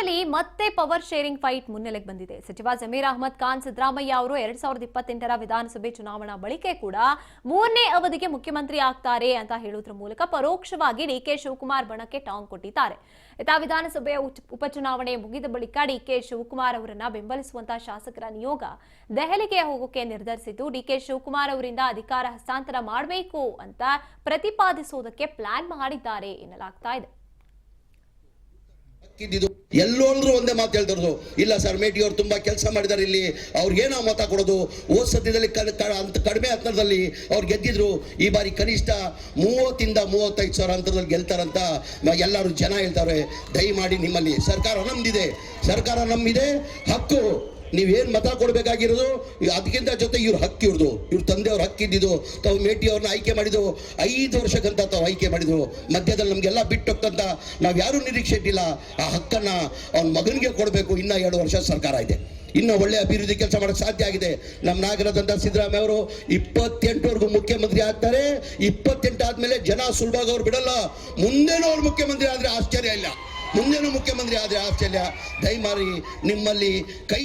ರಾಜ್ಯದಲ್ಲಿ ಮತ್ತೆ power sharing fight ಮುನ್ನೆಲೆಗೆ ಬಂದಿದೆ. ಸಚಿವ ಜಮೀರ್ ಅಹ್ಮದ್ ಖಾನ್ ಸಿದ್ದರಾಮಯ್ಯ ಅವರು 2028ರ ವಿಧಾನಸಭೆ ಚುನಾವಣಾ ಬಳಿಕ ಕೂಡ ಮೂರನೇ ಅವಧಿಗೆ ಮುಖ್ಯಮಂತ್ರಿ ಆಗ್ತಾರೆ ಅಂತ ಹೇಳುವುದರ ಮೂಲಕ ಪರೋಕ್ಷವಾಗಿ ಡಿಕೆ ಶಿವಕುಮಾರ್ ಬಣಕ್ಕೆ ಟಾಂಗ್ ಕೊಟ್ಟಿದ್ದಾರೆ. ವಿಧಾನಸಭೆಯ ಉಪಚುನಾವಣೆ ಮುಗಿದ ಬಳಿಕ ಡಿಕೆ ಶಿವಕುಮಾರ್ ಅವರನ್ನ ಬೆಂಬಲಿಸುವಂತಹ ಶಾಸಕರ ನಿಯೋಗ ದೆಹಲಿಗೆ ಹೋಗೋಕೆ ನಿರ್ಧರಿಸಿದ್ದು, ಡಿಕೆ ಶಿವಕುಮಾರ್ ಅವರಿಂದ ಅಧಿಕಾರ ಹಸ್ತಾಂತರ ಮಾಡಬೇಕು ಅಂತ ಪ್ರತಿಪಾದಿಸುವುದಕ್ಕೆ ಪ್ಲಾನ್ ಮಾಡಿದ್ದಾರೆ ಎನ್ನಲಾಗ್ತಾ ಇದೆ. ಎಲ್ಲೋದ್ರು ಒಂದೇ ಮಾತು ಹೇಳ್ತಾರದು, ಇಲ್ಲ ಸರ್ ಮೇಟಿ ಅವರು ತುಂಬಾ ಕೆಲಸ ಮಾಡಿದ್ದಾರೆ, ಇಲ್ಲಿ ಅವ್ರಿಗೇನೋ ಮತ ಕೊಡೋದು. ಹೋದ ಸದ್ಯದಲ್ಲಿ ಕಡಿಮೆ ಅಂತರದಲ್ಲಿ ಅವ್ರು ಗೆದ್ದಿದ್ರು. ಈ ಬಾರಿ ಕನಿಷ್ಠ 30 ಇಂದ 35 ಸಾವಿರ ಅಂತರದಲ್ಲಿ ಗೆಲ್ತಾರಂತ ಎಲ್ಲರೂ ಜನ ಹೇಳ್ತಾರೆ. ದಯಮಾಡಿ ನಿಮ್ಮಲ್ಲಿ ಸರ್ಕಾರ ನಮ್ಮಿದೆ, ಹಕ್ಕು. ನೀವೇನು ಮತ ಕೊಡಬೇಕಾಗಿರೋದು ಅದಕ್ಕಿಂತ ಜೊತೆ ಇವ್ರ ಹಕ್ಕಿ ಇವ್ರ ತಂದೆಯವ್ರ ಹಕ್ಕಿದ್ದು. ತಾವು ಮೇಟಿ ಅವ್ರನ್ನ ಆಯ್ಕೆ ಮಾಡಿದ್ದು 5 ವರ್ಷಕ್ಕಂತ ತಾವು ಆಯ್ಕೆ ಮಾಡಿದ್ರು. ಮಧ್ಯದಲ್ಲಿ ನಮಗೆಲ್ಲ ಬಿಟ್ಟೋಗ್ತಂತ ನಾವು ಯಾರೂ ನಿರೀಕ್ಷೆ ಇಟ್ಟಿಲ್ಲ. ಆ ಹಕ್ಕನ್ನ ಅವ್ನ ಮಗನಿಗೆ ಕೊಡಬೇಕು. ಇನ್ನ 2 ವರ್ಷ ಸರ್ಕಾರ ಇದೆ, ಇನ್ನು ಒಳ್ಳೆ ಅಭಿವೃದ್ಧಿ ಕೆಲಸ ಮಾಡಕ್ಕೆ ಸಾಧ್ಯ ಆಗಿದೆ. ನಮ್ಮ ನಾಯಕರಾದಂಥ ಸಿದ್ದರಾಮಯ್ಯ ಅವರು 28ವರೆಗೂ ಮುಖ್ಯಮಂತ್ರಿ ಆಗ್ತಾರೆ. 28 ಆದ್ಮೇಲೆ ಜನ ಸುಲಭವಾಗಿ ಅವ್ರು ಬಿಡಲ್ಲ. ಮುಂದೇನೂ ಅವ್ರು ಮುಖ್ಯಮಂತ್ರಿ ಆದ್ರೆ ಆಶ್ಚರ್ಯ ಇಲ್ಲ. ದಯಮಾಡಿ ನಿಮ್ಮಲ್ಲಿ ಕೈ